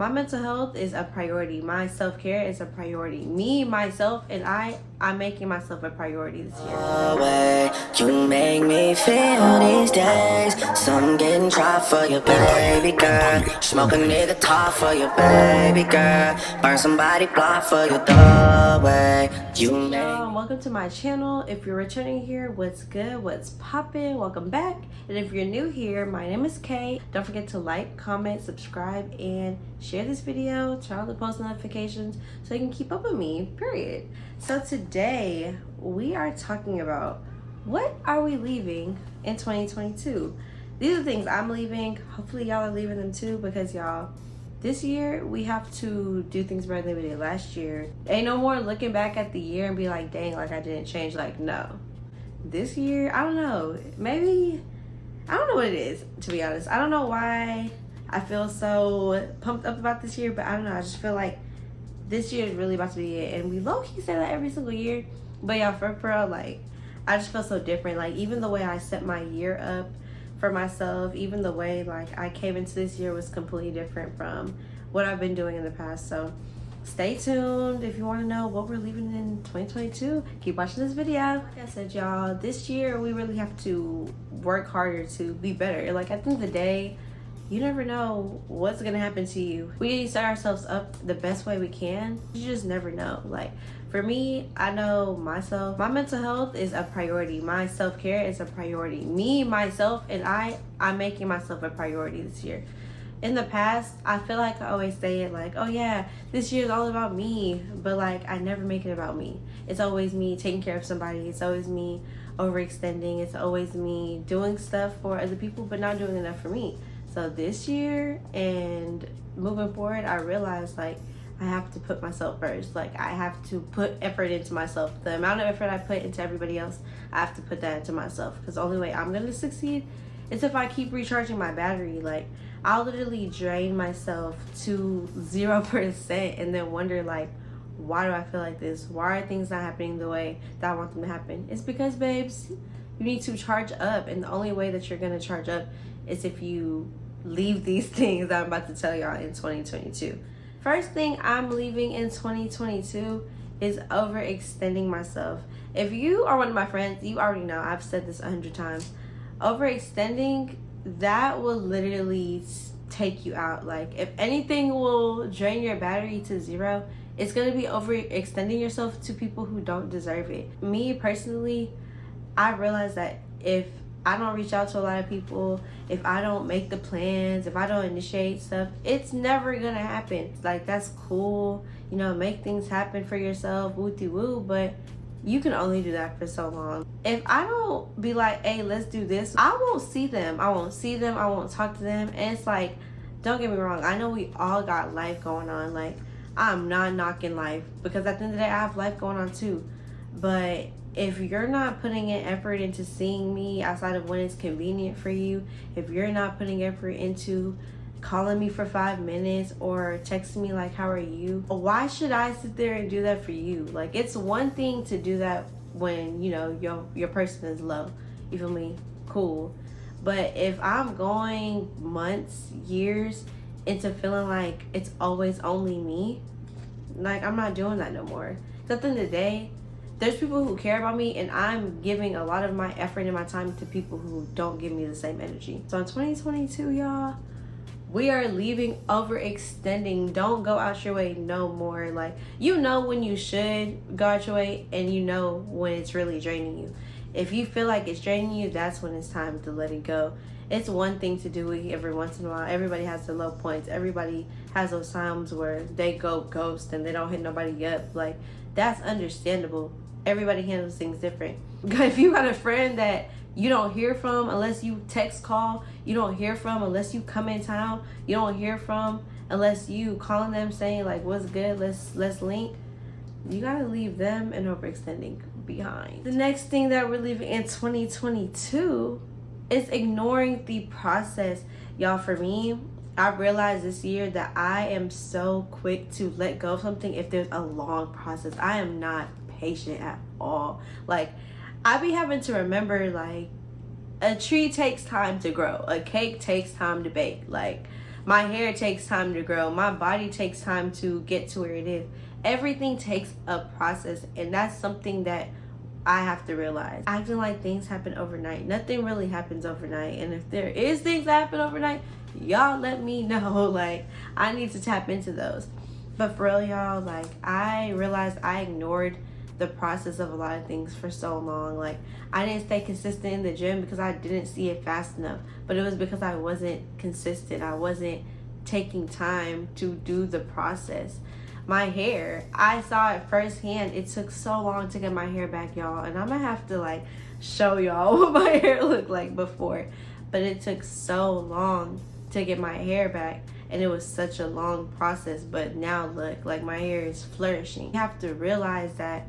My mental health is a priority. My self-care is a priority. Me, myself, and I'm making myself a priority this year. Way you make me feel these days. Some getting dry for your baby girl. Smoke a nigga top for your baby girl. Burn somebody block for your doorway. You make Welcome to my channel. If you're returning here, what's good? What's poppin'? Welcome back. And if you're new here, my name is Kay. Don't forget to like, comment, subscribe, and share this video. Turn on the post notifications so you can keep up with me, period. So today we are talking about what are we leaving in 2022. These are things I'm leaving. Hopefully y'all are leaving them too, because y'all, this year we have to do things better than we did last year. Ain't no more looking back at the year and be like, dang, like I didn't change. Like, no. This year, I don't know. Maybe, I don't know what it is, to be honest. I don't know why I feel so pumped up about this year, but I don't know. I just feel like this year is really about to be it. And we low-key say that every single year. But yeah, for real, like, I just feel so different. Like, even the way I set my year up for myself, even the way like I came into this year was completely different from what I've been doing in the past. So stay tuned if you want to know what we're leaving in 2022. Keep watching this video. Like I said, y'all, this year we really have to work harder to be better. Like, at the end of the day, you never know what's gonna happen to you. We need to set ourselves up the best way we can. You just never know. Like, for me, I know myself, my mental health is a priority. My self-care is a priority. Me, myself, and I'm making myself a priority this year. In the past, I feel like I always say it like, oh yeah, this year is all about me. But like, I never make it about me. It's always me taking care of somebody. It's always me overextending. It's always me doing stuff for other people, but not doing enough for me. So this year and moving forward, I realized like I have to put myself first. Like, I have to put effort into myself. The amount of effort I put into everybody else, I have to put that into myself. Because the only way I'm going to succeed is if I keep recharging my battery. Like, I'll literally drain myself to 0% and then wonder like, why do I feel like this? Why are things not happening the way that I want them to happen? It's because, babes, you need to charge up. And the only way that you're going to charge up is if you leave these things that I'm about to tell y'all in 2022. First thing I'm leaving in 2022 is overextending myself. If you are one of my friends, you already know, I've said this 100 times. Overextending, that will literally take you out. Like, if anything will drain your battery to 0, it's going to be overextending yourself to people who don't deserve it. Me personally, I realized that if I don't reach out to a lot of people, if I don't make the plans, if I don't initiate stuff, it's never gonna happen. Like, that's cool, you know, make things happen for yourself, woo-de-woo, but you can only do that for so long. If I don't be like, hey, let's do this, I won't see them. I won't talk to them. And it's like, don't get me wrong, I know we all got life going on. Like, I'm not knocking life, because at the end of the day, I have life going on too. But if you're not putting in effort into seeing me outside of when it's convenient for you, if you're not putting effort into calling me for 5 minutes or texting me like, how are you? Why should I sit there and do that for you? Like, it's one thing to do that when, you know, your person is low. You feel me? Cool. But if I'm going months, years into feeling like it's always only me, like, I'm not doing that no more. 'Cause at the end of the day, there's people who care about me, and I'm giving a lot of my effort and my time to people who don't give me the same energy. So in 2022, y'all, we are leaving overextending. Don't go out your way no more. Like, you know when you should go out your way, and you know when it's really draining you. If you feel like it's draining you, that's when it's time to let it go. It's one thing to do it every once in a while. Everybody has their low points. Everybody has those times where they go ghost and they don't hit nobody up. Like, that's understandable. Everybody handles things different. If you got a friend that you don't hear from unless you text call, you don't hear from unless you come in town, you don't hear from unless you calling them saying like, what's good, let's link, you gotta leave them and overextending behind. The next thing that we're leaving in 2022 is ignoring the process. Y'all, for me, I realized this year that I am so quick to let go of something if there's a long process. I am not patient at all. Like, I be having to remember, like, a tree takes time to grow, a cake takes time to bake. Like, My hair takes time to grow. My body takes time to get to where it is. Everything takes a process, and that's something that I have to realize. Acting like things happen overnight. Nothing really happens overnight. And if there is things that happen overnight, y'all let me know. Like, I need to tap into those. But for real, y'all, like, I realized I ignored the process of a lot of things for so long. Like, I didn't stay consistent in the gym because I didn't see it fast enough. But it was because I wasn't consistent. I wasn't taking time to do the process. My hair, I saw it firsthand. It took so long to get my hair back, y'all, and I'm gonna have to like show y'all what my hair looked like before. But it took so long to get my hair back, and it was such a long process. But now look, like, my hair is flourishing. You have to realize that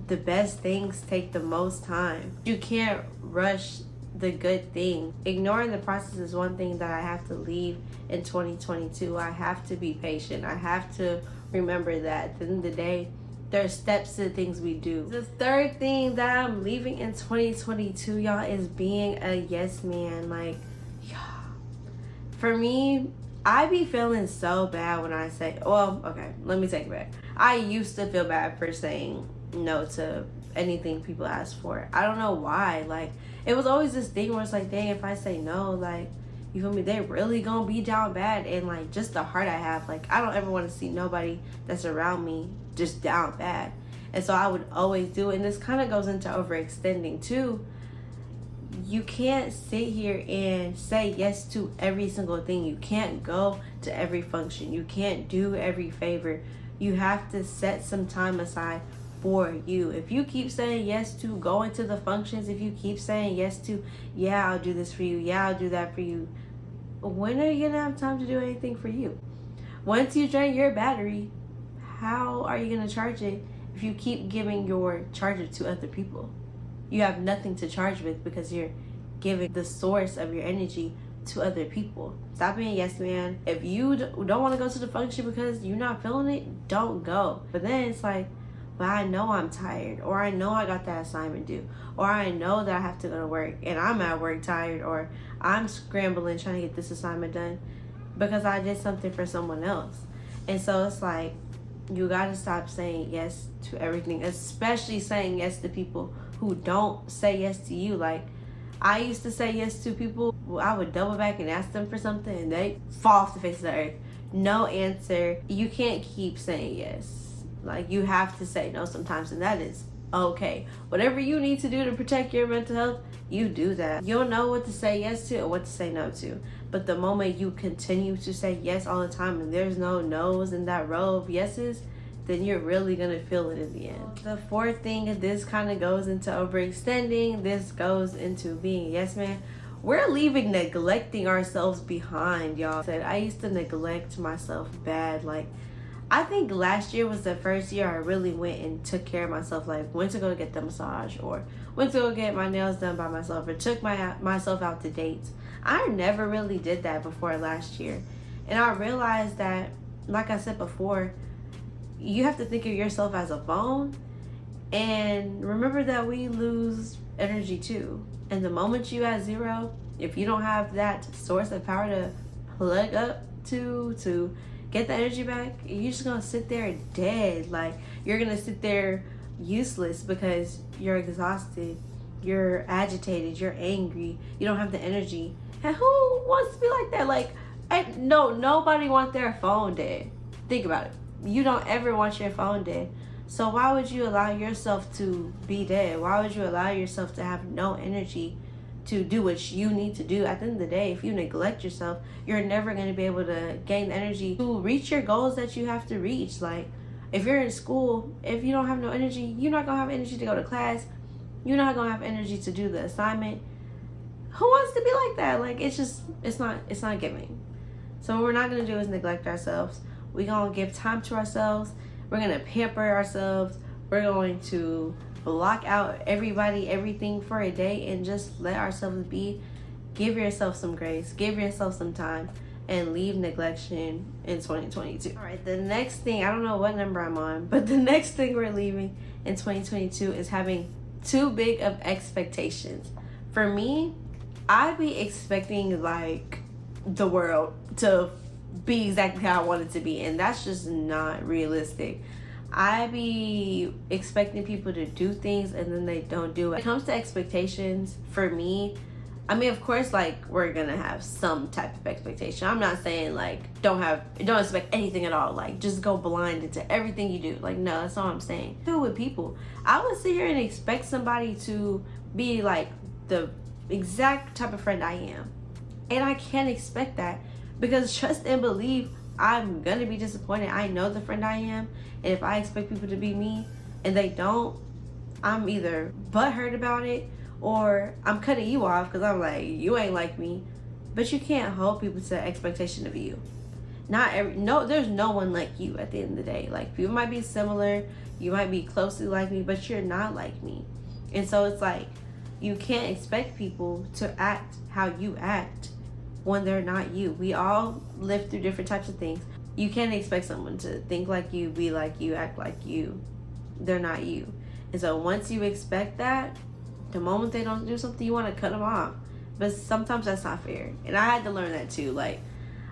the best things take the most time. You can't rush the good thing. Ignoring the process is one thing that I have to leave in 2022. I have to be patient. I have to remember that at the end of the day, there are steps to the things we do. The third thing that I'm leaving in 2022, y'all, is being a yes man. Like, y'all, for me, I be feeling so bad when I say, well, okay, let me take it back. I used to feel bad for saying no to anything people ask for. I don't know why. Like, it was always this thing where it's like, dang, if I say no, like, you feel me, they really gonna be down bad. And like, just the heart I have, like, I don't ever want to see nobody that's around me just down bad. And so I would always do it. And this kind of goes into overextending too. You can't sit here and say yes to every single thing. You can't go to every function. You can't do every favor. You have to set some time aside for you. If you keep saying yes to going to the functions, if you keep saying yes to, yeah, I'll do this for you, yeah, I'll do that for you, when are you gonna have time to do anything for you? Once you drain your battery, how are you gonna charge it if you keep giving your charger to other people? You have nothing to charge with because you're giving the source of your energy to other people. Stop being a yes man. If you don't want to go to the function because you're not feeling it, don't go. But then it's like, but I know I'm tired, or I know I got that assignment due, or I know that I have to go to work and I'm at work tired, or I'm scrambling trying to get this assignment done because I did something for someone else. And so it's like, you gotta stop saying yes to everything, especially saying yes to people who don't say yes to you. Like, I used to say yes to people. I would double back and ask them for something and they fall off the face of the earth. No answer. You can't keep saying yes. Like, you have to say no sometimes, and that is okay. Whatever you need to do to protect your mental health, you do that. You'll know what to say yes to and what to say no to. But the moment you continue to say yes all the time and there's no no's in that row of yeses, then you're really gonna feel it in the end. The fourth thing, this kind of goes into overextending. This goes into being a yes man. We're leaving neglecting ourselves behind, y'all. I used to neglect myself bad. Like, I think last year was the first year I really went and took care of myself. Like, went to go get the massage, or went to go get my nails done by myself, or took myself out to dates. I never really did that before last year. And I realized that, like I said before, you have to think of yourself as a phone. And remember that we lose energy too. And the moment you at zero, if you don't have that source of power to plug up to get the energy back, you're just gonna sit there dead. Like, you're gonna sit there useless because you're exhausted, you're agitated, you're angry, you don't have the energy. And who wants to be like that? Like, nobody wants their phone dead. Think about it. You don't ever want your phone dead. So why would you allow yourself to be dead? Why would you allow yourself to have no energy to do what you need to do? At the end of the day, if you neglect yourself, you're never going to be able to gain the energy to reach your goals that you have to reach. Like, if you're in school, if you don't have no energy, you're not going to have energy to go to class. You're not going to have energy to do the assignment. Who wants to be like that? Like, it's not giving. So what we're not going to do is neglect ourselves. We're going to give time to ourselves. We're going to pamper ourselves. We're going to block out everybody, everything for a day, and just let ourselves be. Give yourself some grace. Give yourself some time, and leave neglection in 2022. All right, the next thing, I don't know what number I'm on, but the next thing we're leaving in 2022 is having too big of expectations. For me, I be expecting like the world to be exactly how I want it to be, and that's just not realistic. I be expecting people to do things and then they don't do it. When it comes to expectations, for me, I mean, of course, like, we're gonna have some type of expectation. I'm not saying like don't expect anything at all. Like, just go blind into everything you do. Like, no, that's not what I'm saying. Do with people. I would sit here and expect somebody to be like the exact type of friend I am, and I can't expect that, because trust and believe, I'm gonna be disappointed. I know the friend I am, and if I expect people to be me and they don't, I'm either butthurt about it, or I'm cutting you off because I'm like, you ain't like me. But you can't hold people to expectation of you. There's no one like you at the end of the day. Like, people might be similar, you might be closely like me, but you're not like me. And so it's like, you can't expect people to act how you act when they're not you. We all live through different types of things. You can't expect someone to think like you, be like you, act like you. They're not you. And so once you expect that, the moment they don't do something, you want to cut them off. But sometimes that's not fair. And I had to learn that too. Like,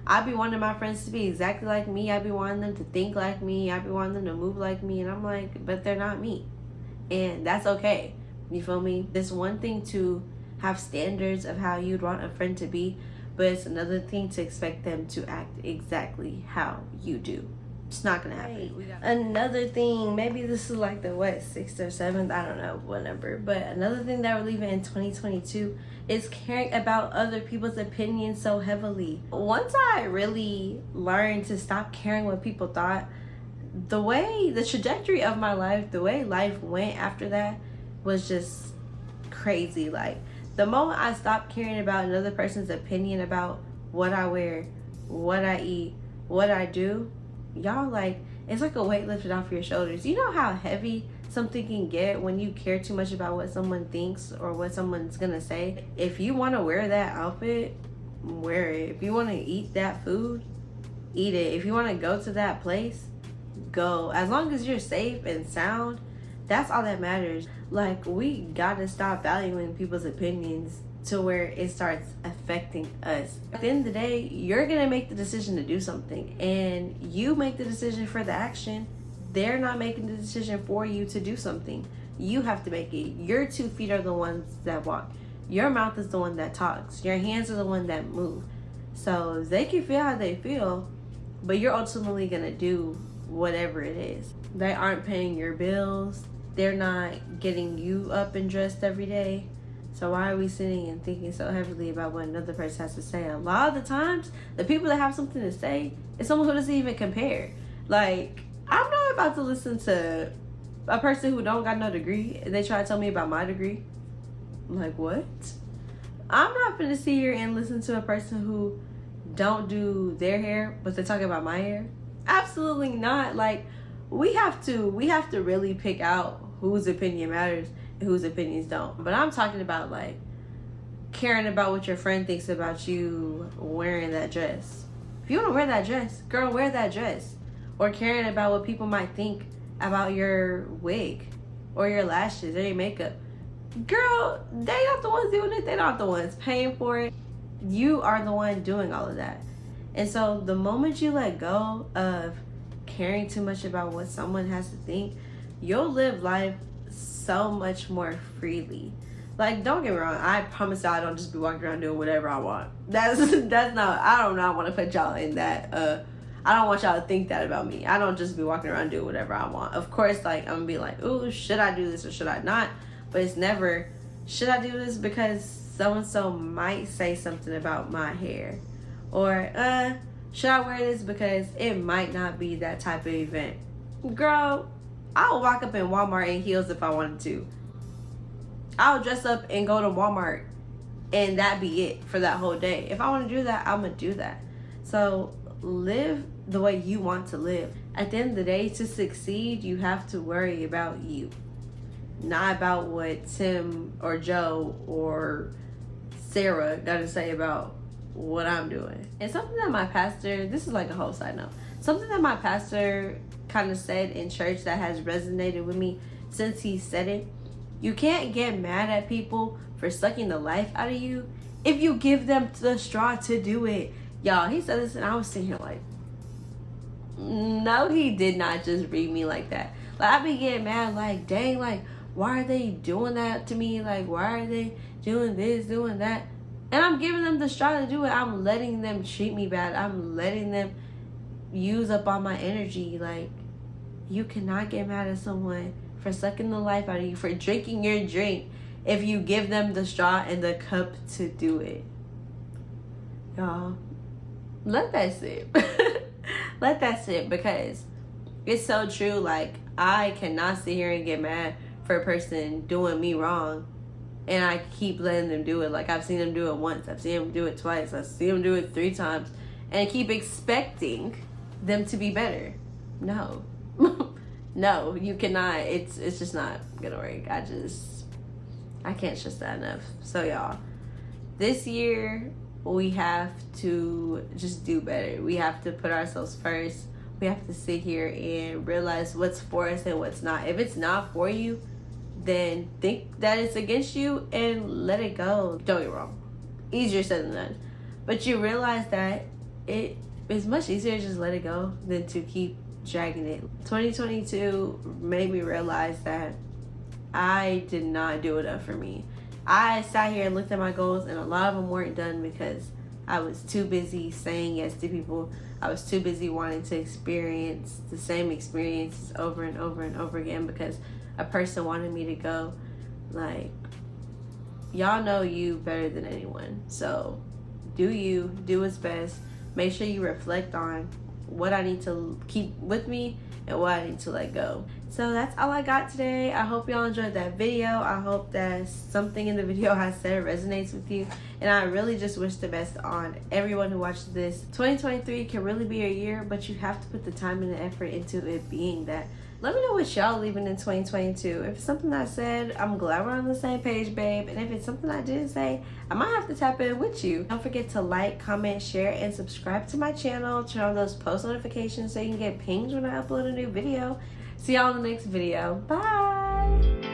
I be wanting my friends to be exactly like me. I be wanting them to think like me. I be wanting them to move like me. And I'm like, but they're not me. And that's okay. You feel me? It's one thing to have standards of how you'd want a friend to be, but it's another thing to expect them to act exactly how you do. It's not gonna happen. Another thing, maybe this is like the 6th or 7th, I don't know what number, but another thing that we're leaving in 2022 is caring about other people's opinions so heavily. Once I really learned to stop caring what people thought, the trajectory of my life, the way life went after that was just crazy. Like, the moment I stopped caring about another person's opinion about what I wear, what I eat, what I do, y'all, like, it's like a weight lifted off your shoulders. You know how heavy something can get when you care too much about what someone thinks or what someone's gonna say? If you want to wear that outfit, wear it. If you want to eat that food, eat it. If you want to go to that place, go. As long as you're safe and sound, that's all that matters. Like, we gotta stop valuing people's opinions to where it starts affecting us. At the end of the day, you're gonna make the decision to do something, and you make the decision for the action. They're not making the decision for you to do something. You have to make it. Your 2 feet are the ones that walk. Your mouth is the one that talks. Your hands are the one that move. So they can feel how they feel, but you're ultimately gonna do whatever it is. They aren't paying your bills. They're not getting you up and dressed every day. So why are we sitting and thinking so heavily about what another person has to say? A lot of the times, the people that have something to say is someone who doesn't even compare. Like, I'm not about to listen to a person who don't got no degree and they try to tell me about my degree. Like, what? I'm not gonna sit here and listen to a person who don't do their hair, but they're talking about my hair. Absolutely not. Like, we have to really pick out whose opinion matters and whose opinions don't. But I'm talking about, like, caring about what your friend thinks about you wearing that dress. If you want to wear that dress, girl, wear that dress. Or caring about what people might think about your wig or your lashes or your makeup. Girl, they not the ones doing it. They're not the ones paying for it. You are the one doing all of that. And so the moment you let go of caring too much about what someone has to think, you'll live life so much more freely. Like, don't get me wrong, I promise y'all I don't just be walking around doing whatever I want. That's not, I do not want to put y'all in that, I don't want y'all to think that about me. I don't just be walking around doing whatever I want. Of course, like, I'm gonna be like, ooh, should I do this or should I not? But it's never, should I do this because so-and-so might say something about my hair? Or, should I wear this because it might not be that type of event? Girl, I'll walk up in Walmart in heels if I wanted to. I'll dress up and go to Walmart and that be it for that whole day. If I want to do that, I'm going to do that. So live the way you want to live. At the end of the day, to succeed, you have to worry about you. Not about what Tim or Joe or Sarah got to say about what I'm doing. And something that my pastor, this is like a whole side note, something that my pastor kind of said in church that has resonated with me since he said it: you can't get mad at people for sucking the life out of you if you give them the straw to do it. Y'all, he said this and I was sitting here like, no, he did not just read me like that. Like, I be getting mad, like, dang, like, why are they doing that to me? Like, why are they doing this, doing that? And I'm giving them the straw to do it. I'm letting them treat me bad. I'm letting them use up all my energy. Like, you cannot get mad at someone for sucking the life out of you, for drinking your drink, if you give them the straw and the cup to do it. Y'all, let that sit. Let that sit, because it's so true. Like, I cannot sit here and get mad for a person doing me wrong and I keep letting them do it. Like, I've seen them do it once, I've seen them do it twice, I've seen them do it 3 times, and I keep expecting them to be better. No. No, you cannot. It's just not gonna work. I can't stress that enough. So y'all, this year we have to just do better. We have to put ourselves first. We have to sit here and realize what's for us and what's not. If it's not for you, then think that it's against you and let it go. Don't get me wrong, easier said than done, but you realize that it is much easier to just let it go than to keep dragging it. 2022 made me realize that I did not do enough for me. I sat here and looked at my goals, and a lot of them weren't done because I was too busy saying yes to people. I was too busy wanting to experience the same experiences over and over and over again because a person wanted me to go. Like, y'all know you better than anyone. So do you, do what's best. Make sure you reflect on what I need to keep with me and what I need to let go. So that's all I got today. I hope y'all enjoyed that video. I hope that something in the video I said resonates with you, and I really just wish the best on everyone who watched this. 2023 can really be a year, but you have to put the time and the effort into it being that. Let me know what y'all leaving in 2022. If it's something I said, I'm glad we're on the same page, babe. And if it's something I didn't say, I might have to tap in with you. Don't forget to like, comment, share, and subscribe to my channel. Turn on those post notifications so you can get pinged when I upload a new video. See y'all in the next video. Bye!